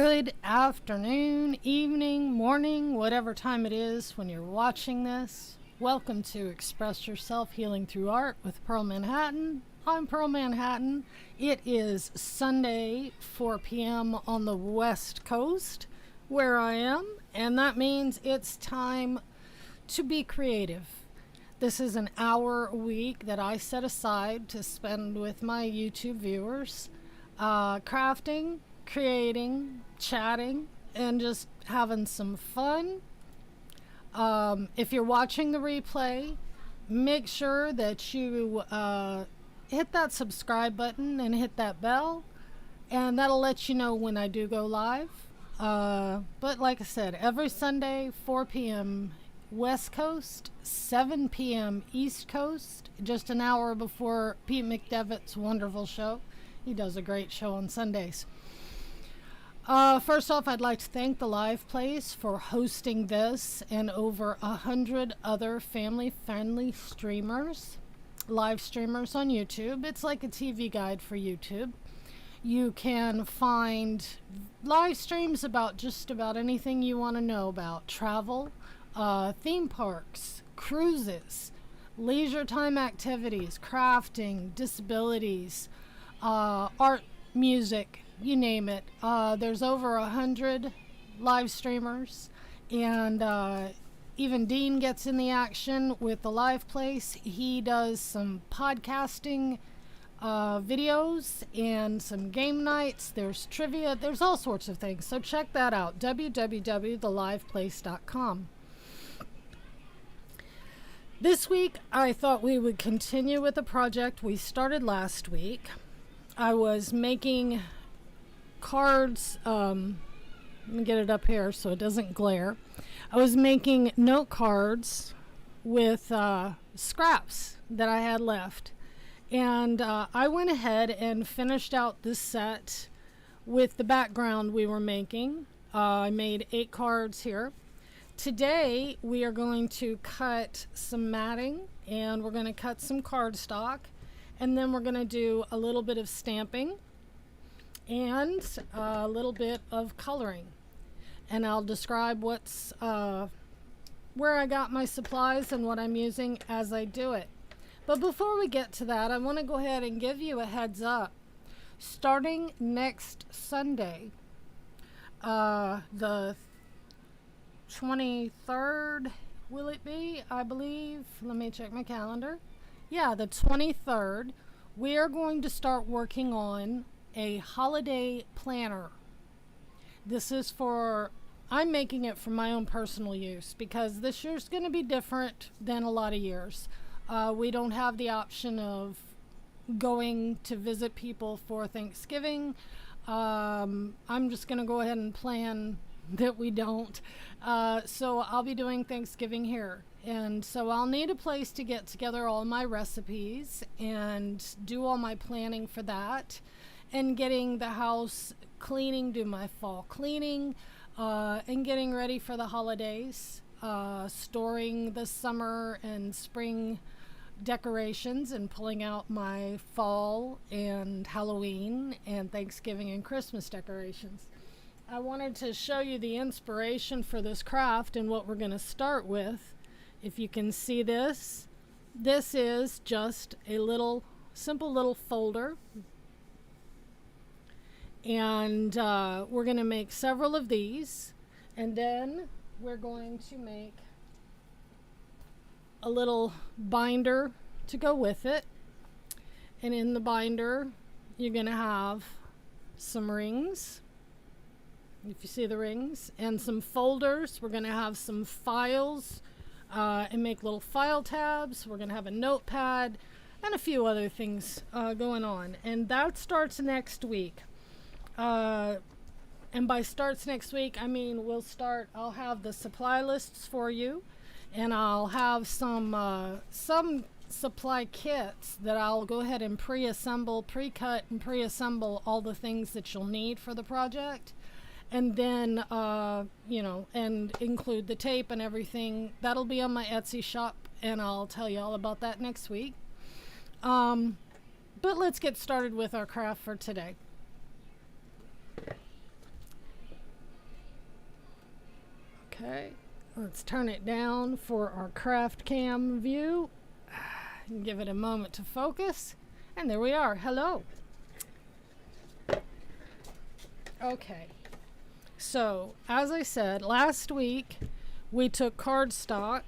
Good afternoon, evening, morning, whatever time it is when you're watching this. Welcome to Express Yourself Healing Through Art with Pearl Manhattan. I'm Pearl Manhattan. It is Sunday, 4 p.m. on the West Coast, where I am, and that means it's time to be creative. This is an hour a week that I set aside to spend with my YouTube viewers, crafting, creating, chatting, and just having some fun. If you're watching the replay, make sure that you hit that subscribe button and hit that bell, and that'll let you know when I do go live. But like I said, every Sunday, 4 p.m. West Coast, 7 p.m. East Coast, just an hour before Pete McDevitt's wonderful show. He does a great show on Sundays. First off, I'd like to thank the Live Place for hosting this and over 100 other family-friendly streamers, live streamers on YouTube. It's like a TV guide for YouTube. You can find live streams about just about anything you want to know about travel, theme parks, cruises, leisure time activities, crafting, disabilities, art, music, you name it. There's over 100 live streamers, and even Dean gets in the action with the Live Place. He does some podcasting videos and some game nights. There's trivia. There's all sorts of things. So check that out, www.theliveplace.com. This week, I thought we would continue with a project we started last week. I was making cards, let me get it up here so it doesn't glare. I was making note cards with scraps that I had left, and I went ahead and finished out this set with the background we were making. I made 8 cards here. Today we are going to cut some matting, and we're going to cut some cardstock, and then we're going to do a little bit of stamping and a little bit of coloring, and I'll describe what's where I got my supplies and what I'm using as I do it. But before we get to that, I want to go ahead and give you a heads up. Starting next Sunday, the 23rd, will it be? I believe. Let me check my calendar. Yeah, the 23rd, we are going to start working on a holiday planner. This is I'm making it for my own personal use because this year's going to be different than a lot of years. We don't have the option of going to visit people for Thanksgiving. I'm just going to go ahead and plan that we don't. So I'll be doing Thanksgiving here. And so I'll need a place to get together all my recipes and do all my planning for that. And getting the house cleaning, do my fall cleaning, and getting ready for the holidays, storing the summer and spring decorations and pulling out my fall and Halloween and Thanksgiving and Christmas decorations. I wanted to show you the inspiration for this craft and what we're going to start with. If you can see this, this is just a simple little folder. And we're going to make several of these, and then we're going to make a little binder to go with it. And in the binder, you're going to have some rings, if you see the rings, and some folders. We're going to have some files and make little file tabs. We're going to have a notepad and a few other things going on. And that starts next week. And by starts next week, I mean I'll have the supply lists for you, and I'll have some supply kits that I'll go ahead and pre-cut and pre-assemble all the things that you'll need for the project, and then, and include the tape and everything. That'll be on my Etsy shop, and I'll tell you all about that next week. But let's get started with our craft for today. Okay, let's turn it down for our craft cam view and give it a moment to focus. And there we are. Hello. Okay, so as I said, last week we took cardstock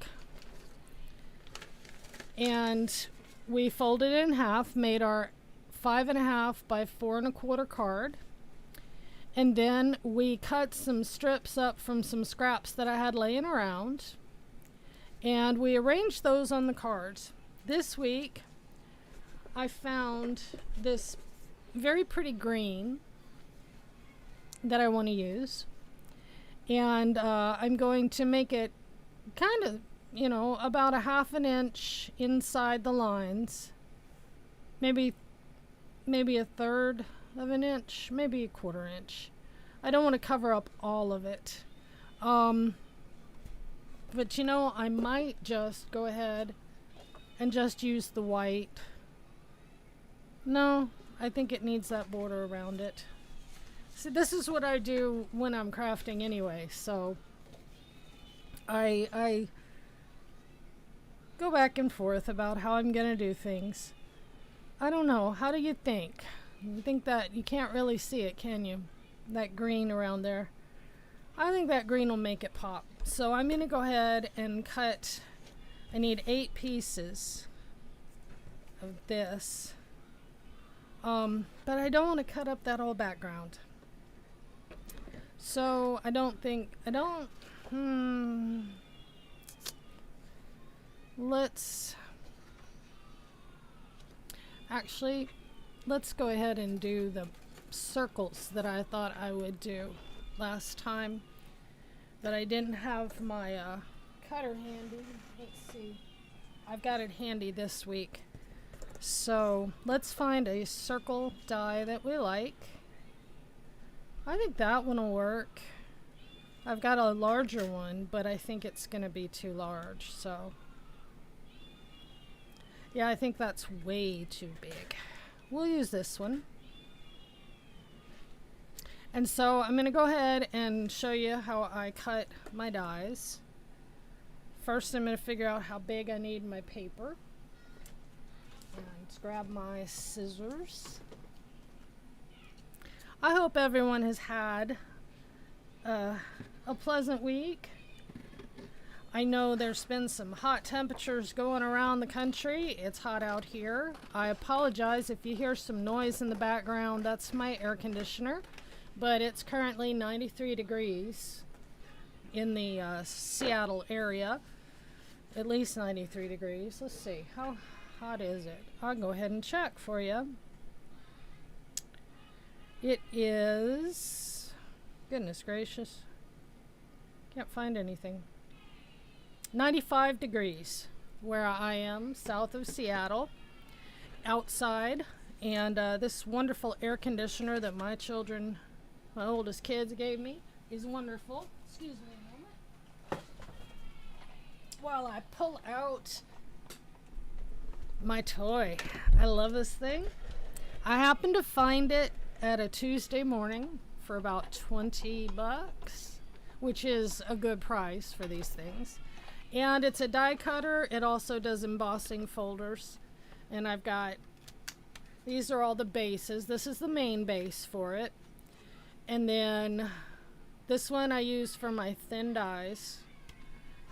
and we folded it in half, made our 5.5 by 4.25 card. And then we cut some strips up from some scraps that I had laying around. And we arranged those on the cards. This week, I found this very pretty green that I want to use. And I'm going to make it kind of, about 1/2 inch inside the lines. Maybe 1/3 of an inch, maybe 1/4 inch. I don't want to cover up all of it. But I might just go ahead and just use the white. No, I think it needs that border around it. See, this is what I do when I'm crafting anyway, so I go back and forth about how I'm gonna do things. I don't know, how do you think? You think that you can't really see it, can you? That green around there. I think that green will make it pop. So I'm going to go ahead and cut. I need 8 pieces of this. But I don't want to cut up that whole background. So let's go ahead and do the circles that I thought I would do last time that I didn't have my cutter handy. Let's see. I've got it handy this week. So let's find a circle die that we like. I think that one will work. I've got a larger one, but I think it's going to be too large. So yeah, I think that's way too big. We'll use this one. And so I'm going to go ahead and show you how I cut my dies. First, I'm going to figure out how big I need my paper. And grab my scissors. I hope everyone has had a pleasant week. I know there's been some hot temperatures going around the country. It's hot out here. I apologize if you hear some noise in the background. That's my air conditioner. But it's currently 93 degrees in the Seattle area. At least 93 degrees. Let's see. How hot is it? I'll go ahead and check for you. It is... Goodness gracious. Can't find anything. 95 degrees where I am, south of Seattle, outside, and this wonderful air conditioner that my oldest kids gave me is wonderful. Excuse me a moment. While I pull out my toy. I love this thing. I happened to find it at a Tuesday morning for about 20 bucks, which is a good price for these things. And it's a die cutter. It also does embossing folders. And I've got, these are all the bases. This is the main base for it. And then this one I use for my thin dies.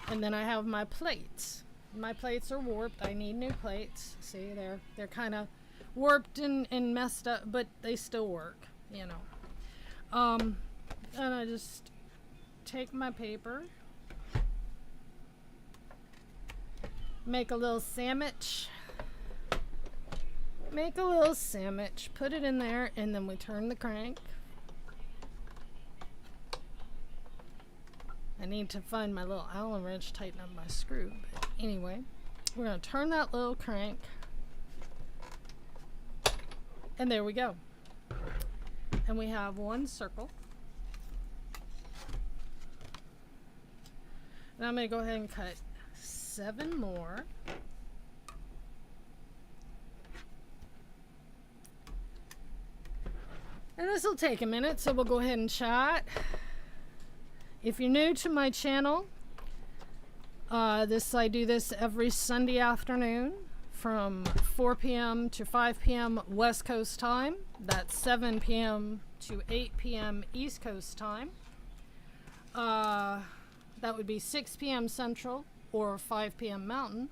And then I have my plates. My plates are warped. I need new plates. See, they're kind of warped and messed up, but they still work, And I just take my paper, make a little sandwich, put it in there, and then we turn the crank. I need to find my little Allen wrench, tighten up my screw. But anyway, we're going to turn that little crank. And there we go. And we have one circle. And I'm going to go ahead and cut 7 more. And this will take a minute, so we'll go ahead and chat. If you're new to my channel, I do this every Sunday afternoon from 4 p.m. to 5 p.m. West Coast time. That's 7 p.m. to 8 p.m. East Coast time. That would be 6 p.m. Central or 5 p.m. Mountain.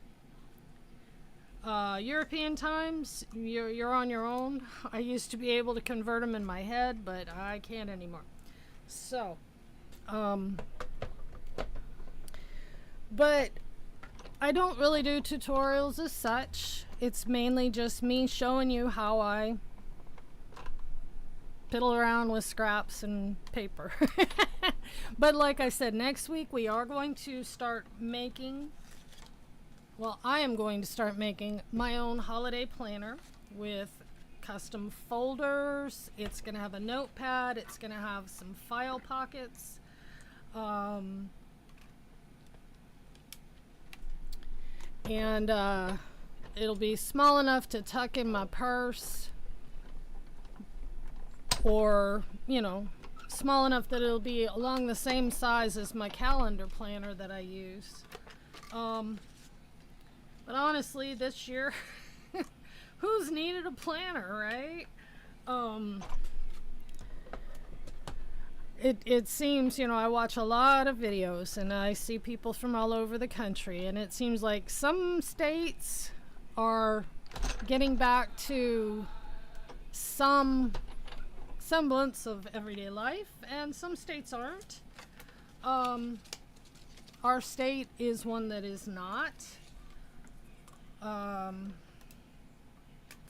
European times, you're on your own. I used to be able to convert them in my head, but I can't anymore. So, but I don't really do tutorials as such. It's mainly just me showing you how I piddle around with scraps and paper. But like I said, next week we are going to start making, well, I am going to start making my own holiday planner with custom folders. It's going to have a notepad. It's going to have some file pockets. And it'll be small enough to tuck in my purse, or, you know, small enough that it'll be along the same size as my calendar planner that I use. But honestly, this year, who's needed a planner, right? It seems, you know, I watch a lot of videos and I see people from all over the country, and it seems like some states are getting back to some semblance of everyday life, and some states aren't. Our state is one that is not.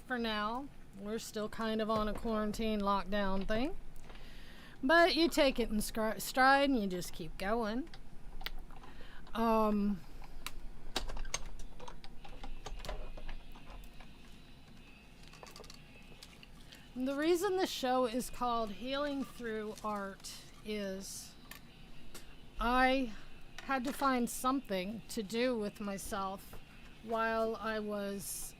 For now, we're still kind of on a quarantine lockdown thing, but you take it in stride and you just keep going. The reason the show is called Healing Through Art is I had to find something to do with myself while I was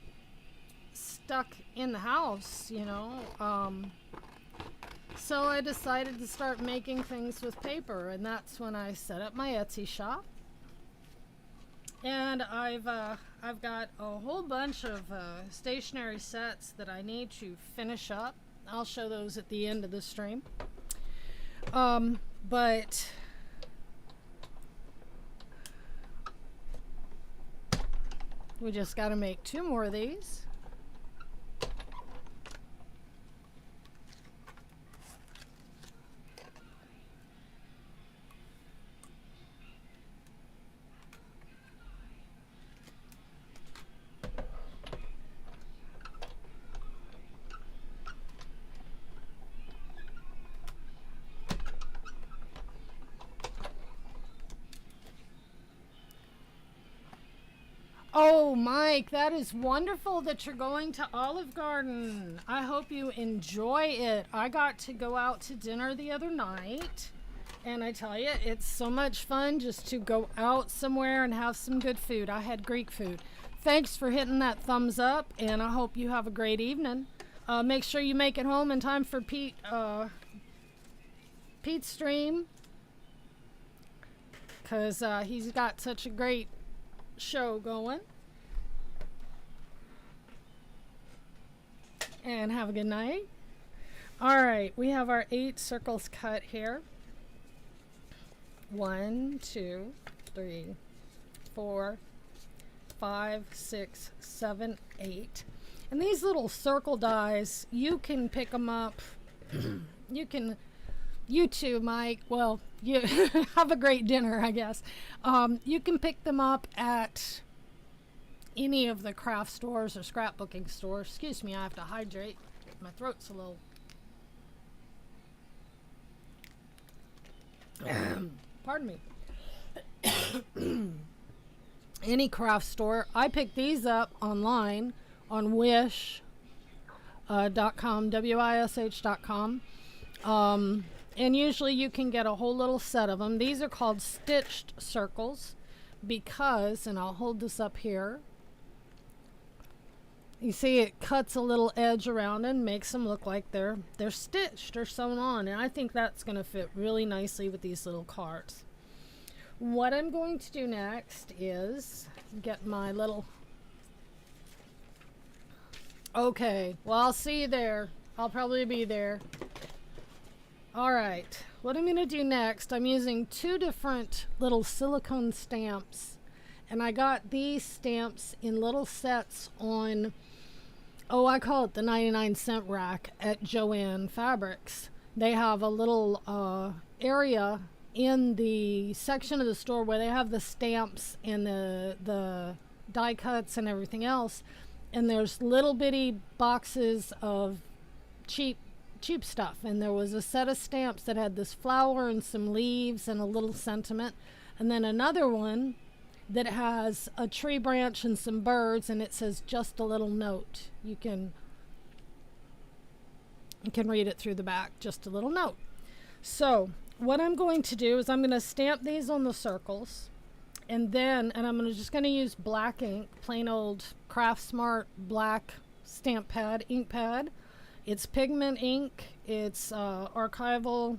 stuck in the house, you know. So I decided to start making things with paper, and that's when I set up my Etsy shop. And I've got a whole bunch of stationery sets that I need to finish up. I'll show those at the end of the stream. But we just got to make 2 more of these. Oh, Mike, that is wonderful that you're going to Olive Garden. I hope you enjoy it. I got to go out to dinner the other night, and I tell you, it's so much fun just to go out somewhere and have some good food. I had Greek food. Thanks for hitting that thumbs up, and I hope you have a great evening. Make sure you make it home in time for Pete's stream, because he's got such a great show going. And have a good night. All right, we have our 8 circles cut here. 1, 2, 3, 4, 5, 6, 7, 8. And these little circle dies, you can pick them up. You too, Mike. Well, you have a great dinner, I guess. You can pick them up at any of the craft stores or scrapbooking stores. Excuse me, I have to hydrate. My throat's a little... Pardon me. Any craft store. I picked these up online on wish.com, wish.com. And usually you can get a whole little set of them. These are called stitched circles because, and I'll hold this up here, You see it cuts a little edge around and makes them look like they're stitched or sewn on, and I think that's going to fit really nicely with these little cards. What I'm going to do next is get my little... Okay, well, I'll see you there. I'll probably be there. All right, what I'm going to do next, I'm using 2 different little silicone stamps, and I got these stamps in little sets on, oh, I call it the 99-cent rack at Joann Fabrics. They have a little area in the section of the store where they have the stamps and the die cuts and everything else, and there's little bitty boxes of cheap stuff, and there was a set of stamps that had this flower and some leaves and a little sentiment, and then another one that has a tree branch and some birds, and it says just a little note. You can read it through the back, just a little note. So what I'm going to do is I'm going to stamp these on the circles, and I'm just going to use black ink, plain old Craft Smart black stamp pad, ink pad. It's pigment ink, it's archival,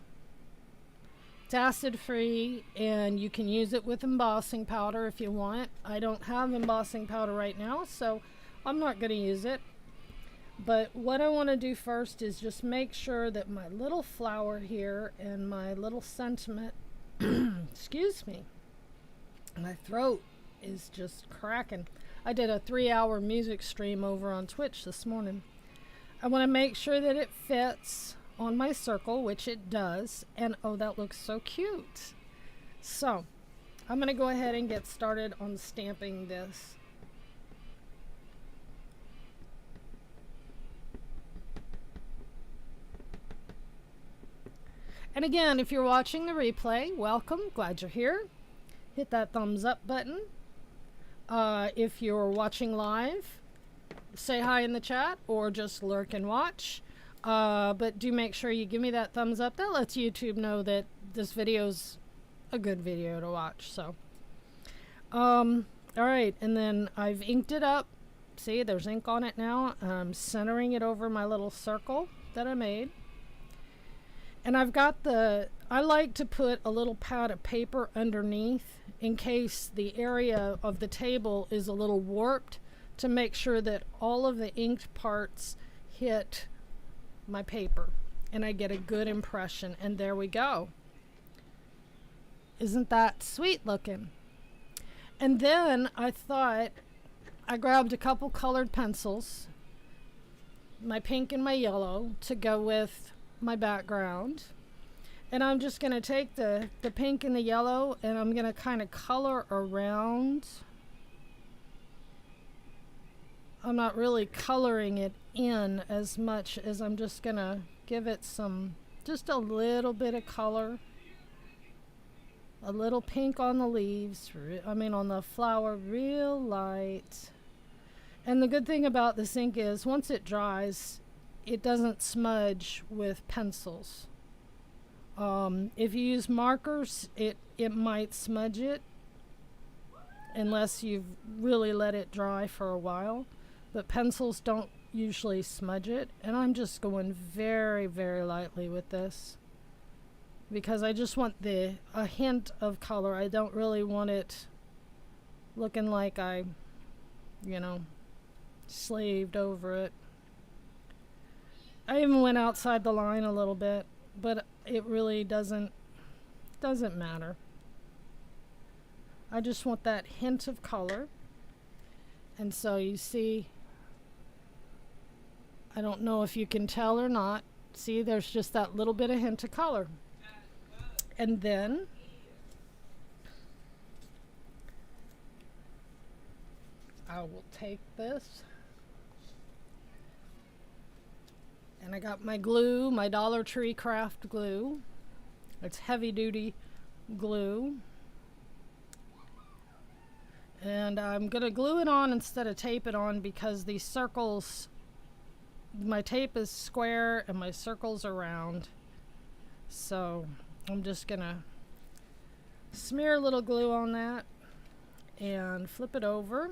it's acid free, and you can use it with embossing powder if you want. I don't have embossing powder right now, so I'm not going to use it. But what I want to do first is just make sure that my little flower here and my little sentiment, excuse me, my throat is just cracking. I did a 3-hour music stream over on Twitch this morning. I want to make sure that it fits on my circle, which it does. And oh, that looks so cute. So I'm going to go ahead and get started on stamping this. And again, if you're watching the replay, welcome. Glad you're here. Hit that thumbs up button. If you're watching live, say hi in the chat or just lurk and watch. But do make sure you give me that thumbs up. That lets YouTube know that this video's a good video to watch. So, all right, and then I've inked it up. See, there's ink on it now. I'm centering it over my little circle that I made. And I've got I like to put a little pad of paper underneath in case the area of the table is a little warped, to make sure that all of the inked parts hit my paper and I get a good impression. And there we go. Isn't that sweet looking? And then I thought, I grabbed a couple colored pencils, my pink and my yellow, to go with my background. And I'm just going to take the pink and the yellow, and I'm going to kind of color around. I'm not really coloring it in as much as I'm just going to give it just a little bit of color. A little pink on the leaves, on the flower, real light. And the good thing about this ink is once it dries, it doesn't smudge with pencils. If you use markers, it might smudge it unless you've really let it dry for a while. But pencils don't usually smudge it. And I'm just going very, very lightly with this because I just want a hint of color. I don't really want it looking like I, slaved over it. I even went outside the line a little bit, but it really doesn't matter. I just want that hint of color. And so you see, I don't know if you can tell or not. See, there's just that little bit of hint of color. And then I will take this. And I got my glue, my Dollar Tree craft glue. It's heavy duty glue. And I'm going to glue it on instead of tape it on because these circles, my tape is square and my circles are round. So I'm just going to smear a little glue on that and flip it over.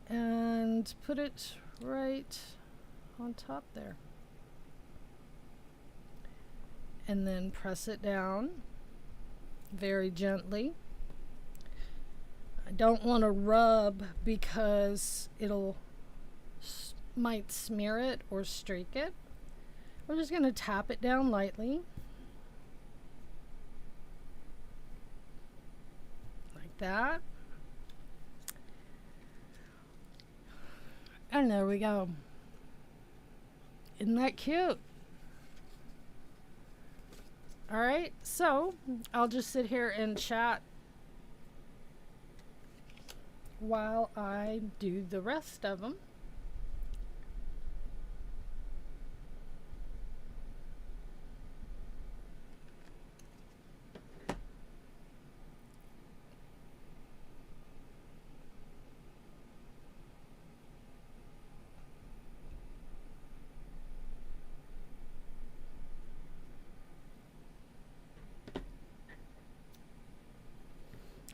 and put it right on top there. And then press it down very gently. I don't want to rub because it'll might smear it or streak it. We're just going to tap it down lightly. Like that. And there we go. Isn't that cute? All right, so I'll just sit here and chat while I do the rest of them.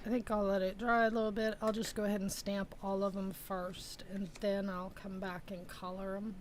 I think I'll let it dry a little bit. I'll just go ahead and stamp all of them first, and then I'll come back and color them.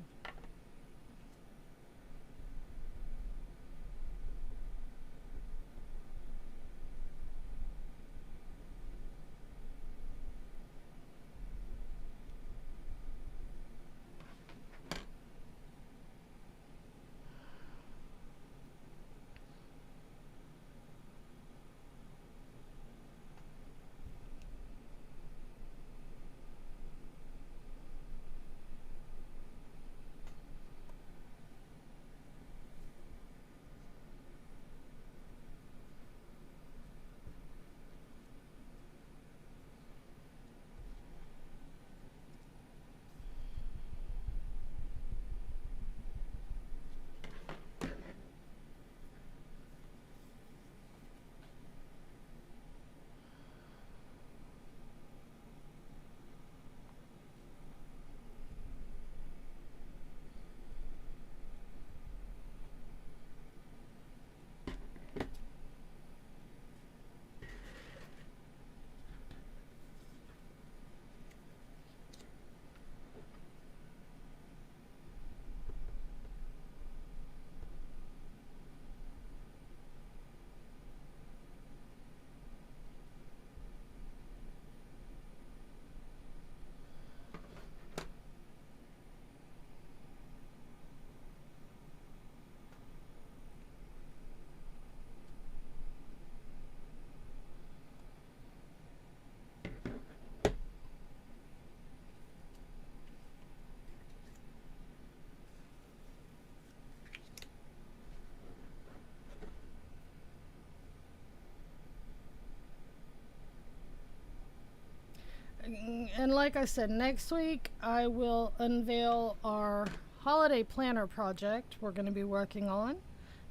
And like I said, next week I will unveil our holiday planner project we're going to be working on.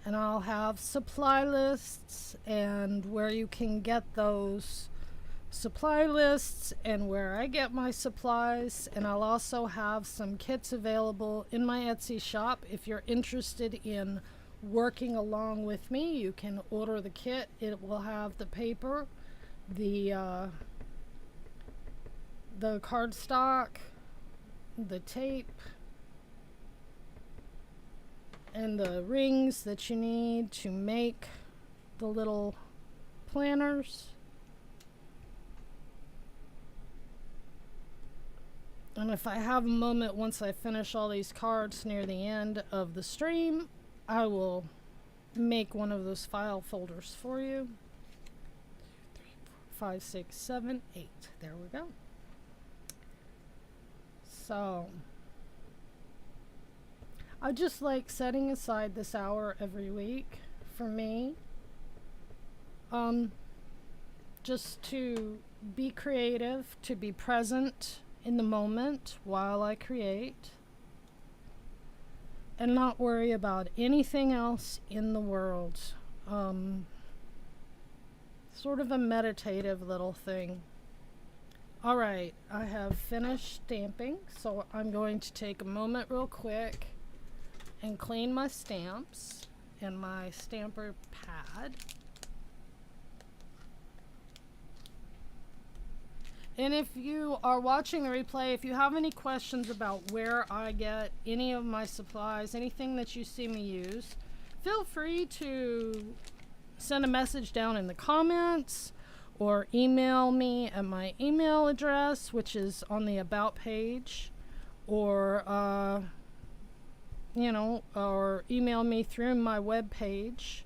And I'll have supply lists and where you can get those supply lists and where I get my supplies. And I'll also have some kits available in my Etsy shop. If you're interested in working along with me, you can order the kit. It will have the paper, the cardstock, the tape, and the rings that you need to make the little planners. And if I have a moment once I finish all these cards near the end of the stream, I will make one of those file folders for you. 3, 4, 5, 6, 7, 8. There we go. So I just like setting aside this hour every week for me, just to be creative, to be present in the moment while I create, and not worry about anything else in the world. Sort of a meditative little thing. All right, I have finished stamping, so I'm going to take a moment real quick and clean my stamps and my stamper pad. And if you are watching the replay, if you have any questions about where I get any of my supplies, anything that you see me use, feel free to send a message down in the comments or email me at my email address, which is on the About page, or or email me through my webpage,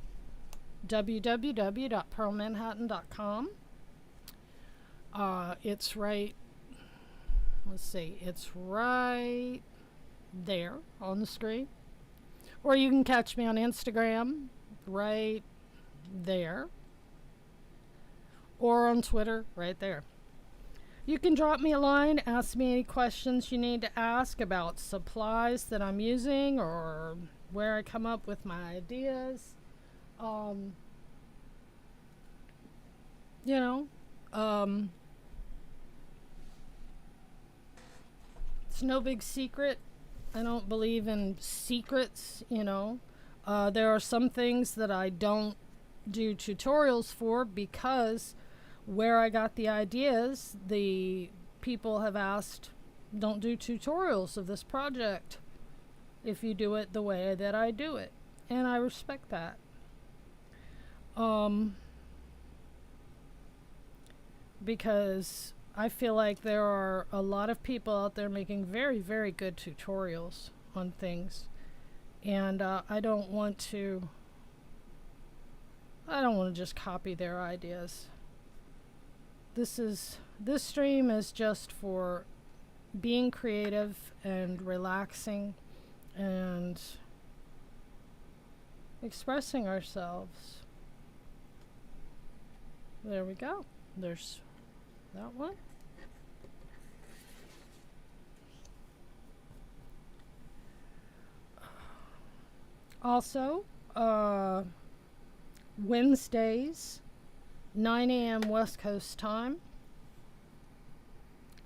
www.pearlmanhattan.com. It's right there on the screen. Or you can catch me on Instagram, right there. Or on Twitter, right there. You can drop me a line, ask me any questions you need to ask about supplies that I'm using or where I come up with my ideas. It's no big secret. I don't believe in secrets, There are some things that I don't do tutorials for because where I got the ideas, the people have asked, don't do tutorials of this project if you do it the way that I do it. And I respect that. Because I feel like there are a lot of people out there making very, very good tutorials on things. And I don't want to just copy their ideas. This stream is just for being creative and relaxing and expressing ourselves. There we go. There's that one. Also, Wednesdays, 9 a.m. West Coast time,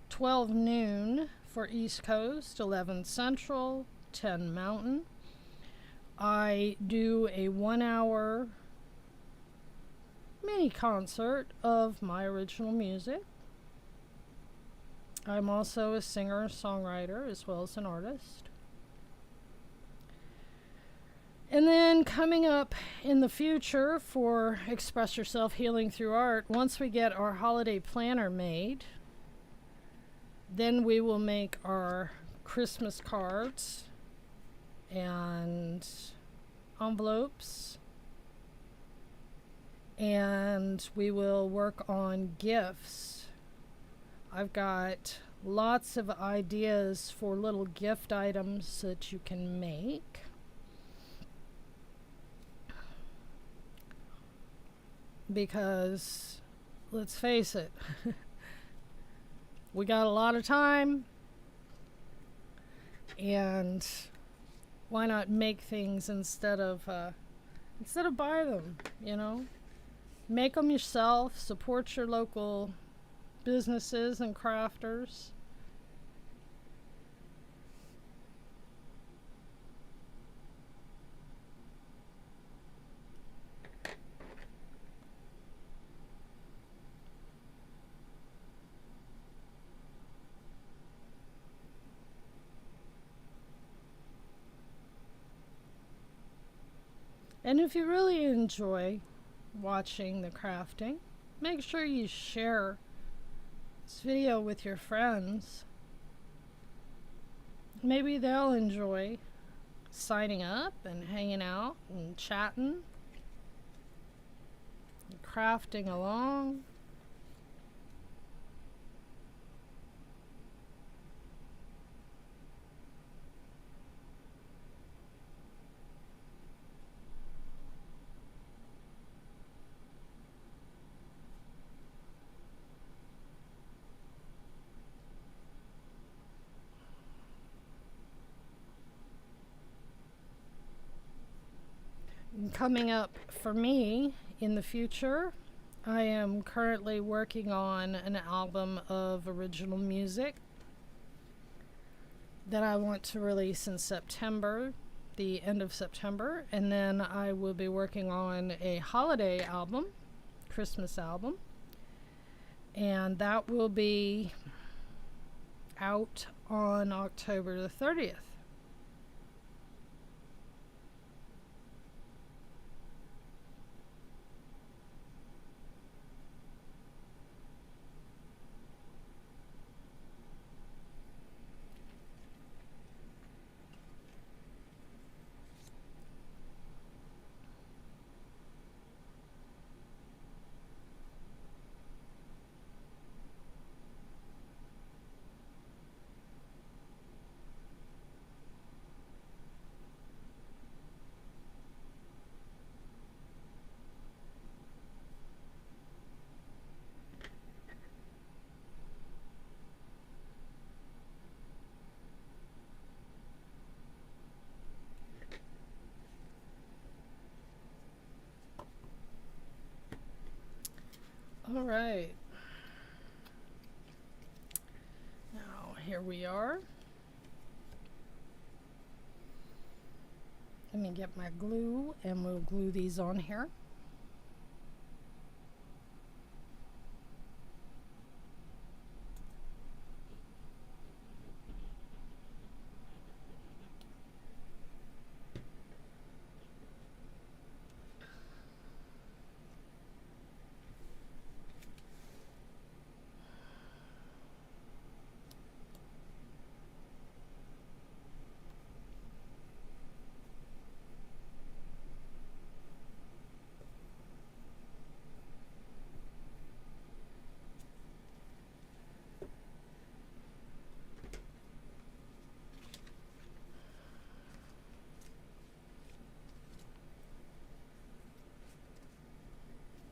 12 noon for East Coast, 11 Central, 10 Mountain. I do a 1-hour mini concert of my original music. I'm also a singer-songwriter as well as an artist. And then coming up in the future for Express Yourself Healing Through Art, once we get our holiday planner made, then we will make our Christmas cards and envelopes, and we will work on gifts. I've got lots of ideas for little gift items that you can make. Because, let's face it, we got a lot of time, and why not make things instead of buy them, Make them yourself, support your local businesses and crafters. And if you really enjoy watching the crafting, make sure you share this video with your friends. Maybe they'll enjoy signing up and hanging out and chatting and crafting along. Coming up for me in the future, I am currently working on an album of original music that I want to release in September, the end of September, and then I will be working on a holiday album, Christmas album, and that will be out on October the 30th. All right. Now, here we are. Let me get my glue and we'll glue these on here.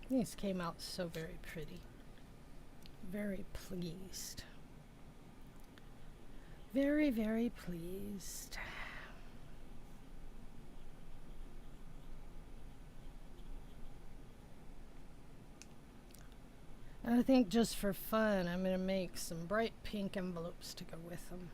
These came out so very pretty. Very pleased. Very, very pleased. And I think just for fun, I'm going to make some bright pink envelopes to go with them.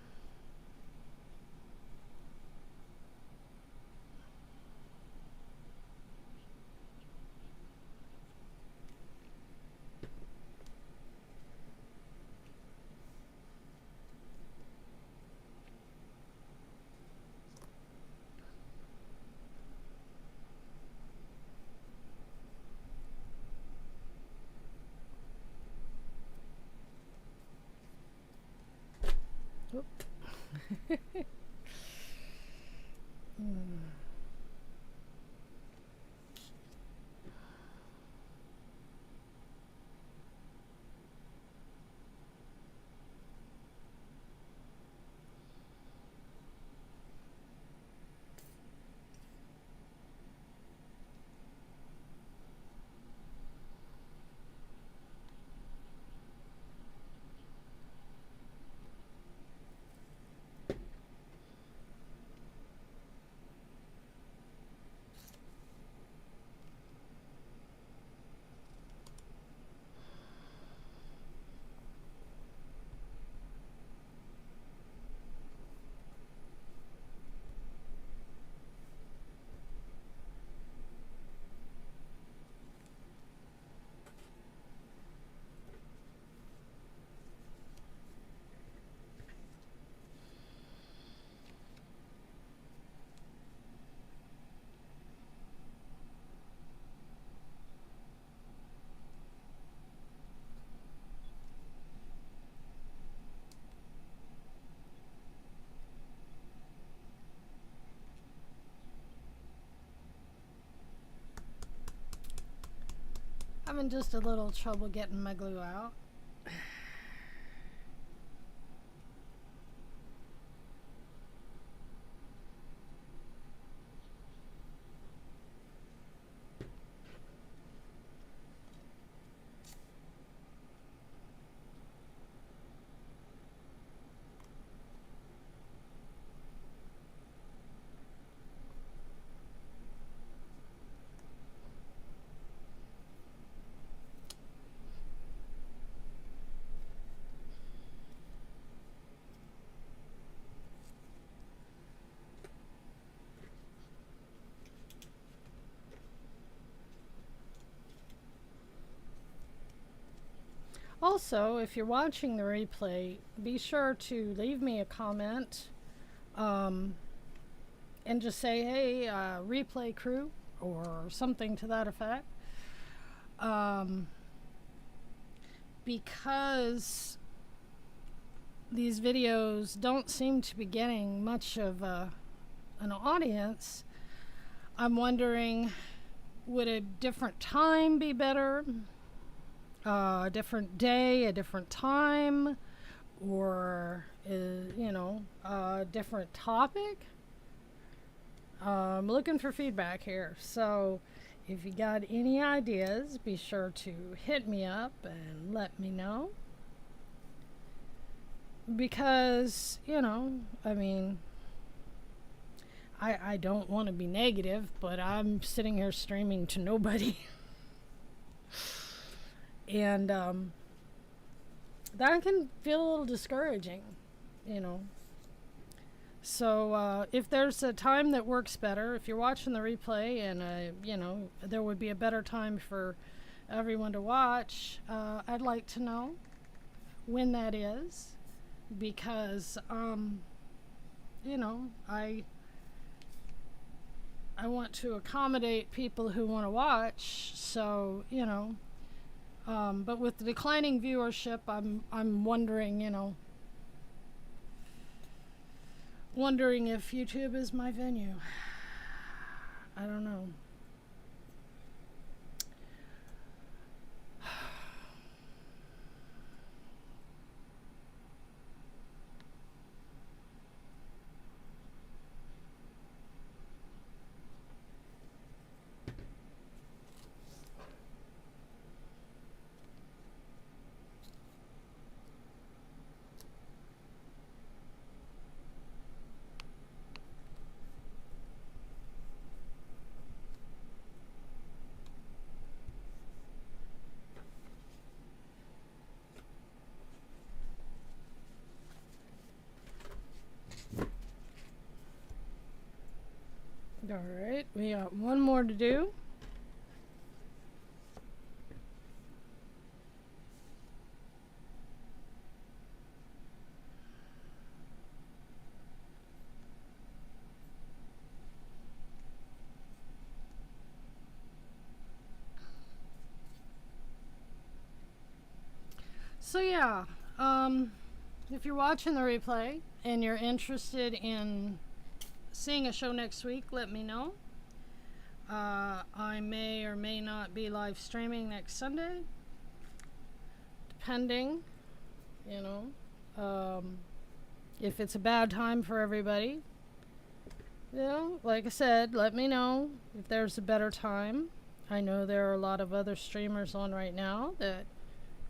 Having just a little trouble getting my glue out. also, if you're watching the replay, be sure to leave me a comment and just say, hey, replay crew, or something to that effect. Because these videos don't seem to be getting much of an audience, I'm wondering, would a different time be better? A different day, a different time, or a different topic? I'm looking for feedback here, so if you got any ideas, be sure to hit me up and let me know. Because, I don't want to be negative, but I'm sitting here streaming to nobody. And that can feel a little discouraging, So if there's a time that works better, if you're watching the replay and, there would be a better time for everyone to watch, I'd like to know when that is. Because, I want to accommodate people who want to watch, so, but with the declining viewership, I'm wondering, wondering if YouTube is my venue. I don't know. All right, we got one more to do. So yeah, if you're watching the replay and you're interested in seeing a show next week, let me know. I may or may not be live streaming next Sunday, depending, if it's a bad time for everybody. Like I said, let me know if there's a better time. I know there are a lot of other streamers on right now that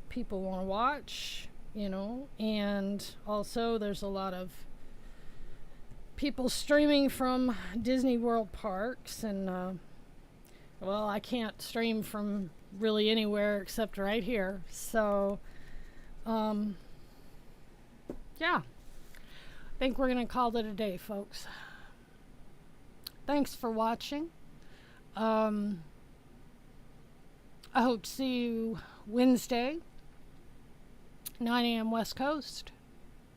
people want to watch, and also there's a lot of people streaming from Disney World parks, and I can't stream from really anywhere except right here, so yeah, I think we're gonna call it a day, folks. Thanks for watching. I hope to see you Wednesday, 9 a.m. West Coast,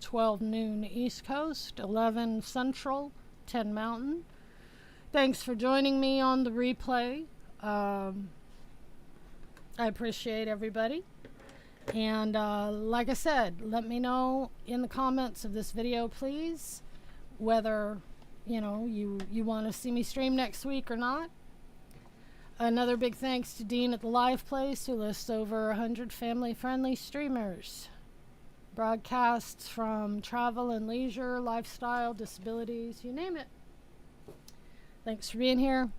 12 noon East Coast, 11 Central, 10 Mountain. Thanks for joining me on the replay. I appreciate everybody. And like I said, let me know in the comments of this video, please, whether, you want to see me stream next week or not. Another big thanks to Dean at the Live Place, who lists over 100 family-friendly streamers. Broadcasts from travel and leisure, lifestyle, disabilities, you name it. Thanks for being here.